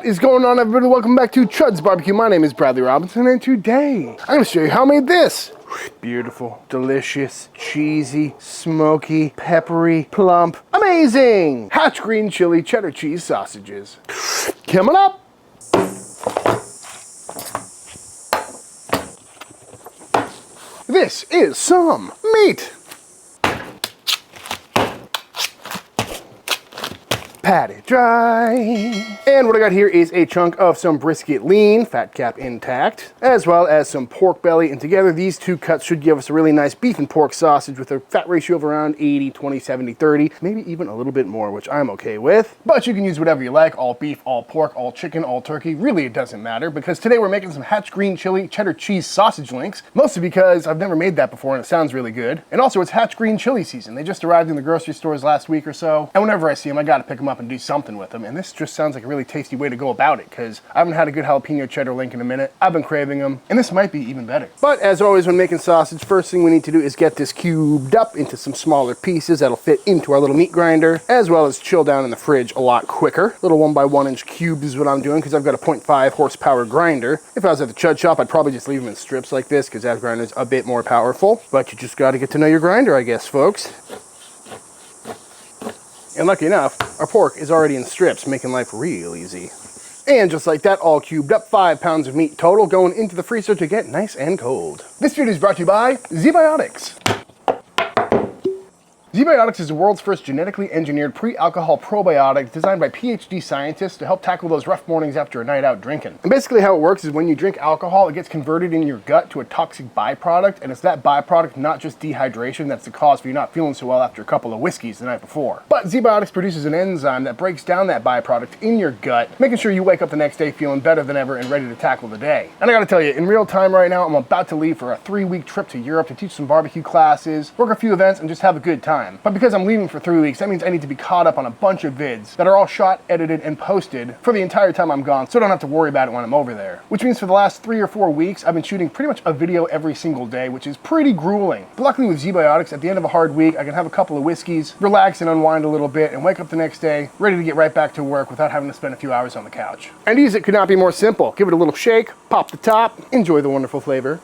is going on, everybody? Welcome back to Chuds BBQ. My name is Bradley Robinson, and today I'm going to show you how I made this. Beautiful, delicious, cheesy, smoky, peppery, plump, amazing Hatch green chili cheddar cheese sausages. Coming up. This is some meat. Pat it dry. And what I got here is a chunk of some brisket lean, fat cap intact, as well as some pork belly. And together these two cuts should give us a really nice beef and pork sausage with a fat ratio of around 80, 20, 70, 30, maybe even a little bit more, which I'm okay with. But you can use whatever you like, all beef, all pork, all chicken, all turkey. Really, it doesn't matter, because today we're making some Hatch green chili cheddar cheese sausage links, mostly because I've never made that before and it sounds really good. And also it's Hatch green chili season. They just arrived in the grocery stores last week or so, and whenever I see them, I gotta pick them up and do something with them. And this just sounds like a really tasty way to go about it, because I haven't had a good jalapeno cheddar link in a minute. I've been craving them, and this might be even better. But as always when making sausage, first thing we need to do is get this cubed up into some smaller pieces that'll fit into our little meat grinder, as well as chill down in the fridge a lot quicker. Little 1x1 inch cubes is what I'm doing, because I've got a 0.5 horsepower grinder. If I was at the Chud shop, I'd probably just leave them in strips like this, because that grinder's a bit more powerful. But you just got to get to know your grinder, I guess, folks. And lucky enough, our pork is already in strips, making life real easy. And just like that, all cubed up, 5 pounds of meat total, going into the freezer to get nice and cold. This video is brought to you by ZBiotics. ZBiotics is the world's first genetically engineered pre-alcohol probiotic designed by PhD scientists to help tackle those rough mornings after a night out drinking. And basically how it works is when you drink alcohol, it gets converted in your gut to a toxic byproduct, and it's that byproduct, not just dehydration, that's the cause for you not feeling so well after a couple of whiskeys the night before. But ZBiotics produces an enzyme that breaks down that byproduct in your gut, making sure you wake up the next day feeling better than ever and ready to tackle the day. And I gotta tell you, in real time right now, I'm about to leave for a 3-week trip to Europe to teach some barbecue classes, work a few events, and just have a good time. But because I'm leaving for 3 weeks, that means I need to be caught up on a bunch of vids that are all shot, edited, and posted for the entire time I'm gone, so I don't have to worry about it when I'm over there. Which means for the last 3 or 4 weeks, I've been shooting pretty much a video every single day, which is pretty grueling. But luckily with ZBiotics, at the end of a hard week, I can have a couple of whiskeys, relax and unwind a little bit, and wake up the next day ready to get right back to work without having to spend a few hours on the couch. And use it could not be more simple. Give it a little shake, pop the top, enjoy the wonderful flavor.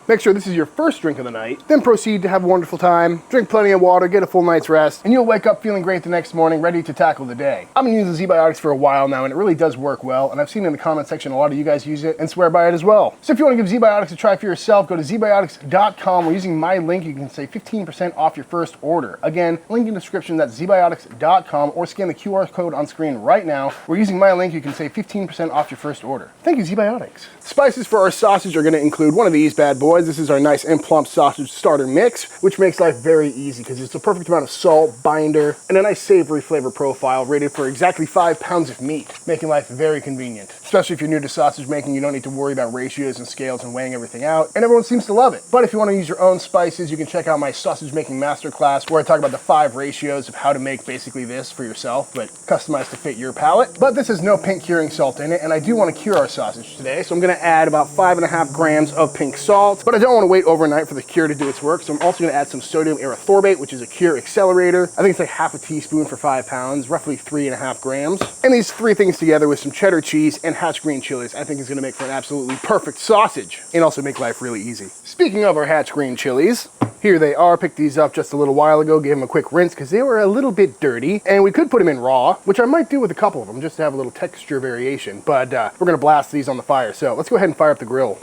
Make sure this is your first drink of the night, then proceed to have a wonderful time, drink plenty of water, get a full night's rest, and you'll wake up feeling great the next morning, ready to tackle the day. I've been using ZBiotics for a while now, and it really does work well, and I've seen in the comment section a lot of you guys use it and swear by it as well. So if you want to give ZBiotics a try for yourself, go to zbiotics.com. We're using my link. You can save 15% off your first order. Again, link in the description, that's zbiotics.com, or scan the QR code on screen right now. We're using my link. You can save 15% off your first order. Thank you, ZBiotics. Spices for our sausage are going to include one of these bad boys. This is our nice and plump sausage starter mix, which makes life very easy because it's the perfect amount of salt, binder, and a nice savory flavor profile, rated for exactly 5 pounds of meat, making life very convenient. Especially if you're new to sausage making, you don't need to worry about ratios and scales and weighing everything out, and everyone seems to love it. But if you want to use your own spices, you can check out my sausage making masterclass, where I talk about the 5 ratios of how to make basically this for yourself, but customized to fit your palate. But this has no pink curing salt in it, and I do want to cure our sausage today, so I'm going to add about 5.5 grams of pink salt, but I don't want to wait overnight for the cure to do its work, so I'm also going to add some sodium erythorbate, which is a cure accelerator. I think it's like half a teaspoon for 5 pounds, roughly 3.5 grams. And these 3 things together with some cheddar cheese and Hatch green chilies, I think is going to make for an absolutely perfect sausage, and also make life really easy. Speaking of our Hatch green chilies, here they are. Picked these up just a little while ago, gave them a quick rinse because they were a little bit dirty, and we could put them in raw, which I might do with a couple of them just to have a little texture variation, but we're going to blast these on the fire, so let's go ahead and fire up the grill.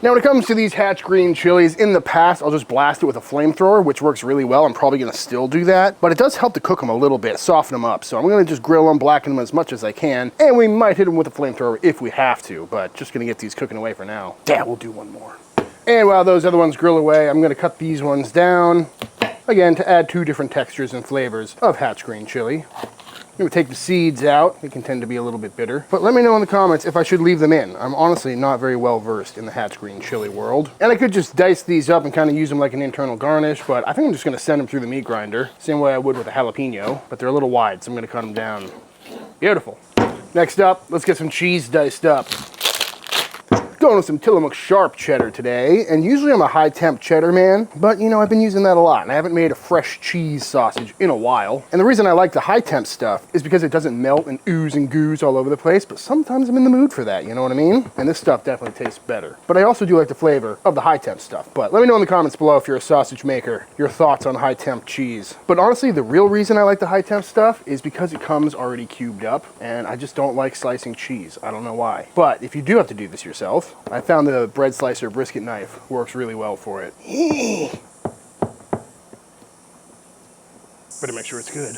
Now when it comes to these Hatch green chilies, in the past I'll just blast it with a flamethrower, which works really well. I'm probably gonna still do that, but it does help to cook them a little bit, soften them up. So I'm gonna just grill them, blacken them as much as I can, and we might hit them with a flamethrower if we have to, but just gonna get these cooking away for now. Yeah, we'll do one more. And while those other ones grill away, I'm gonna cut these ones down, again, to add 2 different textures and flavors of Hatch green chili. I'm going to take the seeds out. They can tend to be a little bit bitter. But let me know in the comments if I should leave them in. I'm honestly not very well versed in the Hatch green chili world. And I could just dice these up and kind of use them like an internal garnish, but I think I'm just going to send them through the meat grinder, same way I would with a jalapeno, but they're a little wide, so I'm going to cut them down. Beautiful. Next up, let's get some cheese diced up. Going with some Tillamook sharp cheddar today, and usually I'm a high temp cheddar man, but you know, I've been using that a lot, and I haven't made a fresh cheese sausage in a while. And the reason I like the high temp stuff is because it doesn't melt and ooze and goose all over the place, but sometimes I'm in the mood for that, you know what I mean? And this stuff definitely tastes better. But I also do like the flavor of the high temp stuff. But let me know in the comments below, if you're a sausage maker, your thoughts on high temp cheese. But honestly, the real reason I like the high temp stuff is because it comes already cubed up, and I just don't like slicing cheese. I don't know why. But if you do have to do this yourself, I found the bread slicer brisket knife works really well for it. Better make sure it's good.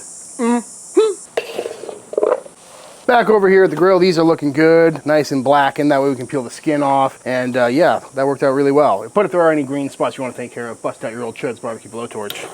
Back over here at the grill, these are looking good, nice and blackened. That way we can peel the skin off. And yeah, that worked out really well. But if there are any green spots you want to take care of, bust out your old Chuds BBQ blowtorch.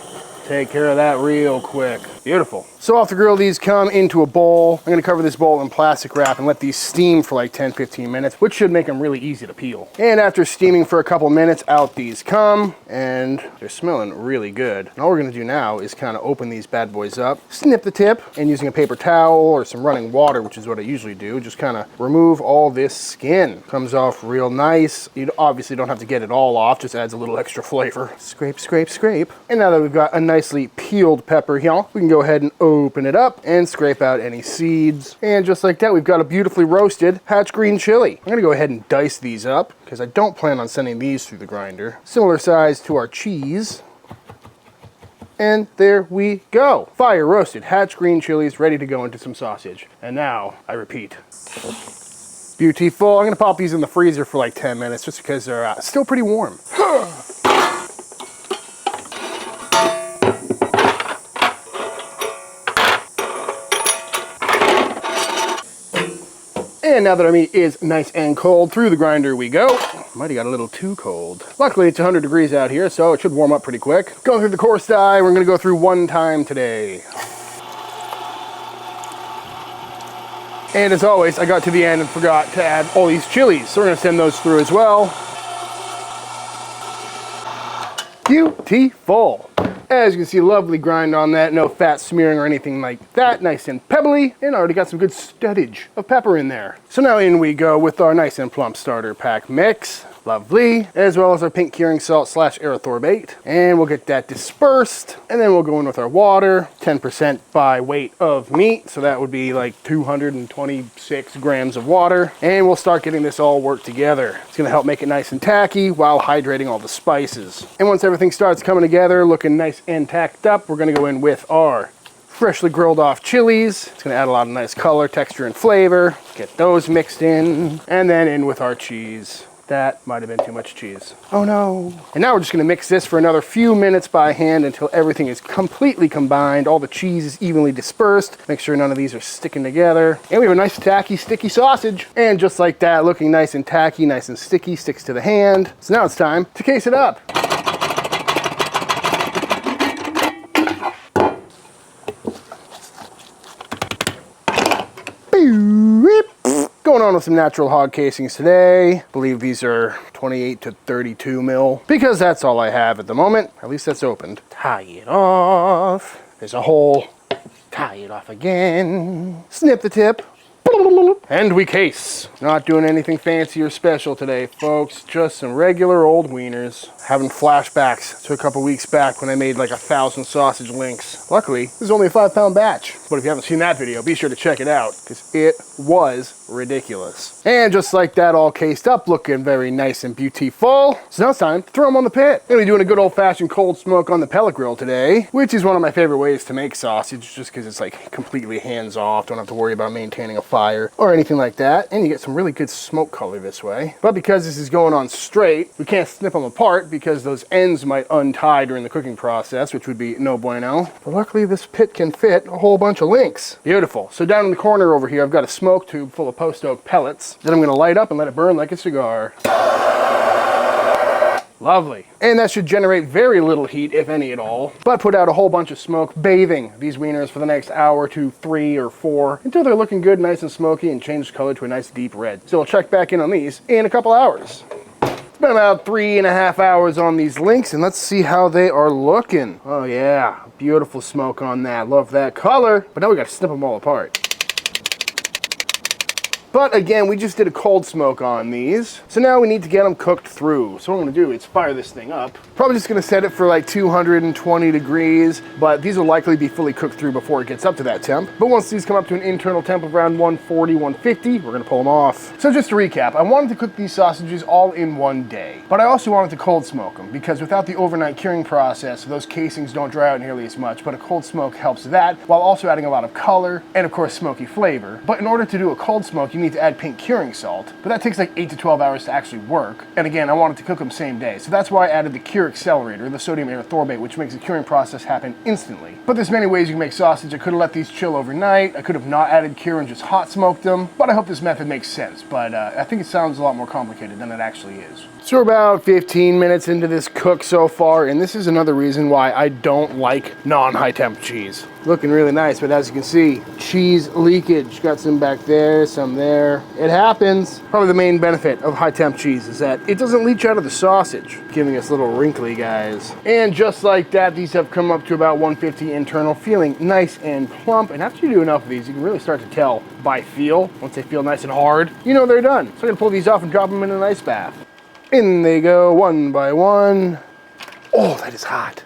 Take care of that real quick. Beautiful. So off the grill, these come into a bowl. I'm gonna cover this bowl in plastic wrap and let these steam for like 10-15 minutes, which should make them really easy to peel. And after steaming for a couple minutes, out these come, and they're smelling really good. And all we're gonna do now is kind of open these bad boys up, snip the tip, and using a paper towel or some running water, which is what I usually do, just kind of remove all this skin. Comes off real nice. You obviously don't have to get it all off, just adds a little extra flavor. Scrape, scrape, scrape. And now that we've got a nicely peeled pepper here, we can go ahead and open it up and scrape out any seeds. And just like that, we've got a beautifully roasted hatch green chili. I'm gonna go ahead and dice these up because I don't plan on sending these through the grinder. Similar size to our cheese. And there we go. Fire roasted hatch green chilies ready to go into some sausage. And now, I repeat, beautiful. I'm gonna pop these in the freezer for like 10 minutes just because they're still pretty warm. And now that our meat is nice and cold, through the grinder we go. Might have got a little too cold. Luckily, it's 100 degrees out here, so it should warm up pretty quick. Going through the coarse die, we're gonna go through one time today. And as always, I got to the end and forgot to add all these chilies, so we're gonna send those through as well. Beautiful. As you can see, lovely grind on that, no fat smearing or anything like that. Nice and pebbly, and already got some good studdage of pepper in there. So now in we go with our nice and plump starter pack mix. Lovely, as well as our pink curing salt / Erythorbate. And we'll get that dispersed, and then we'll go in with our water, 10% by weight of meat, so that would be like 226 grams of water. And we'll start getting this all worked together. It's gonna help make it nice and tacky while hydrating all the spices. And once everything starts coming together, looking nice and tacked up, we're gonna go in with our freshly grilled off chilies. It's gonna add a lot of nice color, texture, and flavor. Get those mixed in, and then in with our cheese. That might have been too much cheese. Oh no. And now we're just gonna mix this for another few minutes by hand until everything is completely combined, all the cheese is evenly dispersed. Make sure none of these are sticking together. And we have a nice tacky, sticky sausage. And just like that, looking nice and tacky, nice and sticky, sticks to the hand. So now it's time to case it up. Going on with some natural hog casings today. I believe these are 28 to 32 mil, because that's all I have at the moment. At least that's opened. Tie it off. There's a hole. Tie it off again. Snip the tip. And we case. Not doing anything fancy or special today, folks. Just some regular old wieners. Having flashbacks to a couple weeks back when I made like 1,000 sausage links. Luckily, this is only a 5-pound batch. But if you haven't seen that video, be sure to check it out, because it was ridiculous. And just like that, all cased up, looking very nice and beautiful. So now it's time to throw them on the pit. Gonna be doing a good old-fashioned cold smoke on the pellet grill today, which is one of my favorite ways to make sausage, just because it's like completely hands-off. Don't have to worry about maintaining a fire or anything like that. And you get some really good smoke color this way. But because this is going on straight, we can't snip them apart because those ends might untie during the cooking process, which would be no bueno. But luckily this pit can fit a whole bunch of links. Beautiful. So down in the corner over here, I've got a smoke tube full of post oak pellets that I'm gonna light up and let it burn like a cigar. Lovely. And that should generate very little heat, if any at all, but put out a whole bunch of smoke, bathing these wieners for the next hour to 3 or 4 until they're looking good, nice and smoky, and change color to a nice deep red. So we'll check back in on these in a couple hours. It's been about 3.5 hours on these links, and let's see how they are looking. Oh yeah, beautiful smoke on that. Love that color. But now we gotta snip them all apart. But again, we just did a cold smoke on these. So now we need to get them cooked through. So what I'm gonna do is fire this thing up. Probably just gonna set it for like 220 degrees, but these will likely be fully cooked through before it gets up to that temp. But once these come up to an internal temp of around 140, 150, we're gonna pull them off. So just to recap, I wanted to cook these sausages all in one day, but I also wanted to cold smoke them because without the overnight curing process, those casings don't dry out nearly as much, but a cold smoke helps that while also adding a lot of color and of course smoky flavor. But in order to do a cold smoke, you need to add pink curing salt, but that takes like 8 to 12 hours to actually work. And again, I wanted to cook them same day, so that's why I added the cure accelerator, the sodium erythorbate, which makes the curing process happen instantly. But there's many ways you can make sausage. I could have let these chill overnight, I could have not added cure and just hot smoked them, but I hope this method makes sense. But I think it sounds a lot more complicated than it actually is. So we're about 15 minutes into this cook so far, and this is another reason why I don't like non-high temp cheese. Looking really nice, but as you can see, cheese leakage. Got some back there, some there. It happens. Probably the main benefit of high temp cheese is that it doesn't leach out of the sausage, giving us little wrinkly guys. And just like that, these have come up to about 150 internal, feeling nice and plump. And after you do enough of these, you can really start to tell by feel. Once they feel nice and hard, you know they're done. So I'm gonna pull these off and drop them in an ice bath. In they go, one by one. Oh, that is hot.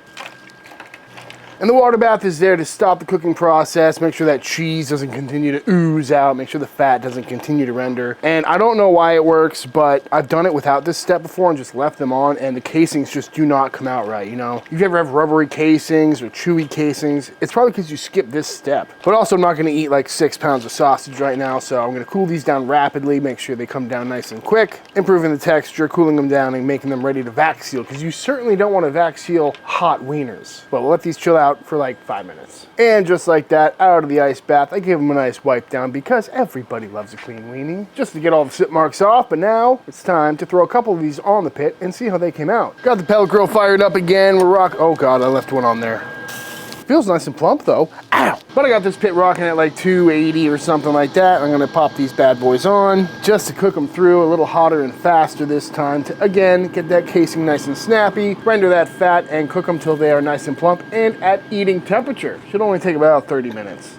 And the water bath is there to stop the cooking process, make sure that cheese doesn't continue to ooze out, make sure the fat doesn't continue to render. And I don't know why it works, but I've done it without this step before and just left them on, and the casings just do not come out right, you know? If you ever have rubbery casings or chewy casings, it's probably because you skipped this step. But also, I'm not gonna eat like 6 pounds of sausage right now, so I'm gonna cool these down rapidly, make sure they come down nice and quick, improving the texture, cooling them down, and making them ready to vac seal, because you certainly don't want to vac seal hot wieners. But we'll let these chill out for like 5 minutes. And just like that, out of the ice bath, I gave them a nice wipe down because everybody loves a clean weenie, just to get all the sip marks off. But now it's time to throw a couple of these on the pit and see how they came out. Got the pellet grill fired up again. We're oh God, I left one on there. Feels nice and plump though. Ow! But I got this pit rocking at like 280 or something like that. I'm gonna pop these bad boys on just to cook them through a little hotter and faster this time to, again, get that casing nice and snappy, render that fat, and cook them till they are nice and plump and at eating temperature. Should only take about 30 minutes.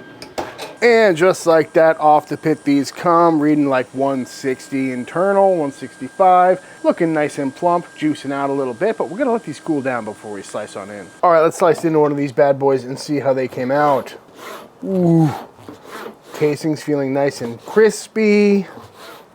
And just like that, off the pit these come, reading like 160 internal, 165, looking nice and plump, juicing out a little bit, but we're gonna let these cool down before we slice on in. All right, let's slice into one of these bad boys and see how they came out. Ooh, casing's feeling nice and crispy.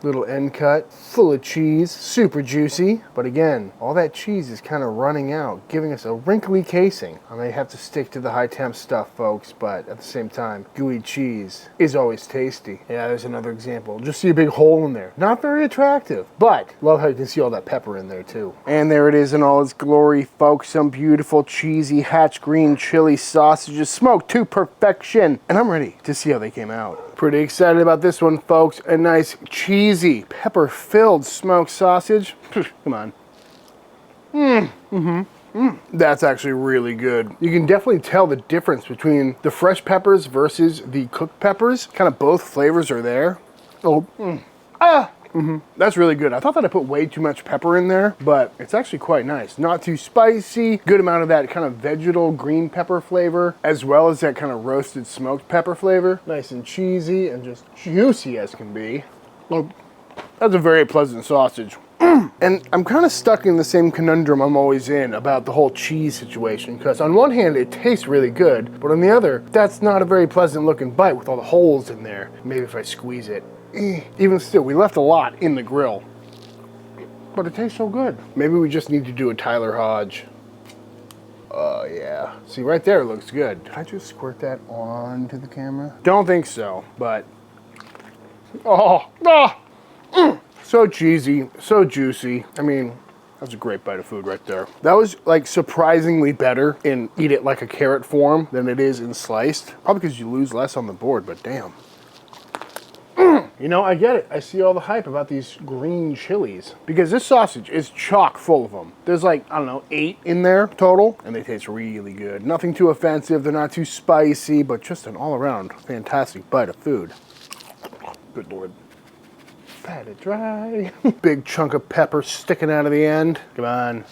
Little end cut, full of cheese, super juicy. But again, all that cheese is kind of running out, giving us a wrinkly casing. I may have to stick to the high temp stuff, folks, but at the same time, gooey cheese is always tasty. Yeah, there's another example. Just see a big hole in there. Not very attractive, but love how you can see all that pepper in there too. And there it is in all its glory, folks. Some beautiful cheesy Hatch green chili sausages smoked to perfection. And I'm ready to see how they came out. Pretty excited about this one, folks. A nice cheesy pepper-filled smoked sausage. Come on. That's actually really good. You can definitely tell the difference between the fresh peppers versus the cooked peppers. Kind of both flavors are there. That's really good. I thought that I put way too much pepper in there, but it's actually quite nice. Not too spicy, good amount of that kind of vegetal green pepper flavor, as well as that kind of roasted smoked pepper flavor. Nice and cheesy and just juicy as can be. Well, that's a very pleasant sausage. And I'm kind of stuck in the same conundrum I'm always in about the whole cheese situation, because on one hand it tastes really good, but on the other, that's not a very pleasant looking bite with all the holes in there. Maybe if I squeeze it. Even still, we left a lot in the grill, but it tastes so good. Maybe we just need to do a Tyler Hodge. Yeah. See, right there it looks good. Did I just squirt that onto the camera? Don't think so, but... So cheesy, so juicy. I mean, that's a great bite of food right there. That was like surprisingly better in eat it like a carrot form than it is in sliced. Probably because you lose less on the board, but damn. You know, I get it. I see all the hype about these green chilies because this sausage is chock full of them. There's like, I don't know, 8 in there total, and they taste really good. Nothing too offensive. They're not too spicy, but just an all-around fantastic bite of food. Good Lord. Pat it dry. Big chunk of pepper sticking out of the end. Come on.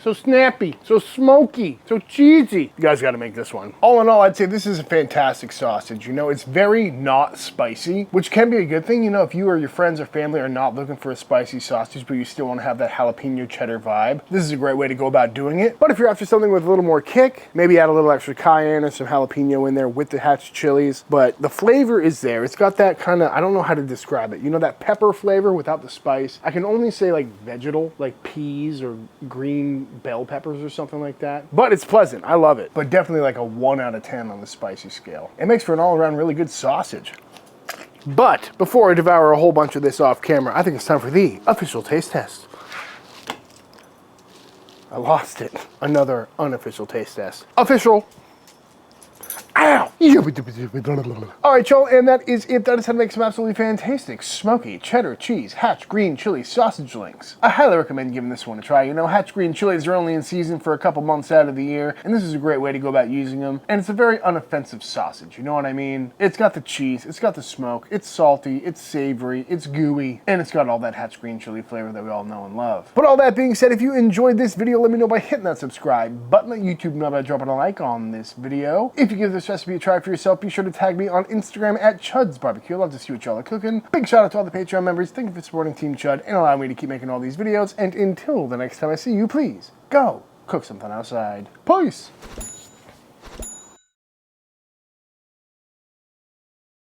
so snappy, so smoky, so cheesy. You guys gotta make this one. All in all, I'd say this is a fantastic sausage. You know, it's very not spicy, which can be a good thing. You know, if you or your friends or family are not looking for a spicy sausage, but you still want to have that jalapeno cheddar vibe, this is a great way to go about doing it. But if you're after something with a little more kick, maybe add a little extra cayenne or some jalapeno in there with the hatch chilies. But the flavor is there. It's got that kind of, I don't know how to describe it. You know, that pepper flavor without the spice. I can only say like vegetal, like peas or green bell peppers or something like that. But it's pleasant. I love it. But definitely like a 1 out of 10 on the spicy scale. It makes for an all-around really good sausage. But before I devour a whole bunch of this off camera, I think it's time for the official taste test. I lost it. Another unofficial taste test. Official. Ow! All right, y'all, and that is it. That is how to make some absolutely fantastic smoky cheddar cheese hatch green chili sausage links. I highly recommend giving this one a try. You know, hatch green chilies are only in season for a couple months out of the year, and this is a great way to go about using them. And it's a very unoffensive sausage, you know what I mean? It's got the cheese, it's got the smoke, it's salty, it's savory, it's gooey, and it's got all that hatch green chili flavor that we all know and love. But all that being said, if you enjoyed this video, let me know by hitting that subscribe button. Let YouTube know by dropping a like on this video. If you give this recipe a try for yourself, be sure to tag me on Instagram at Chuds BBQ. I'd love to see what y'all are cooking. Big shout out to all the Patreon members. Thank you for supporting Team Chud and allowing me to keep making all these videos. And until the next time I see you, please go cook something outside. Peace!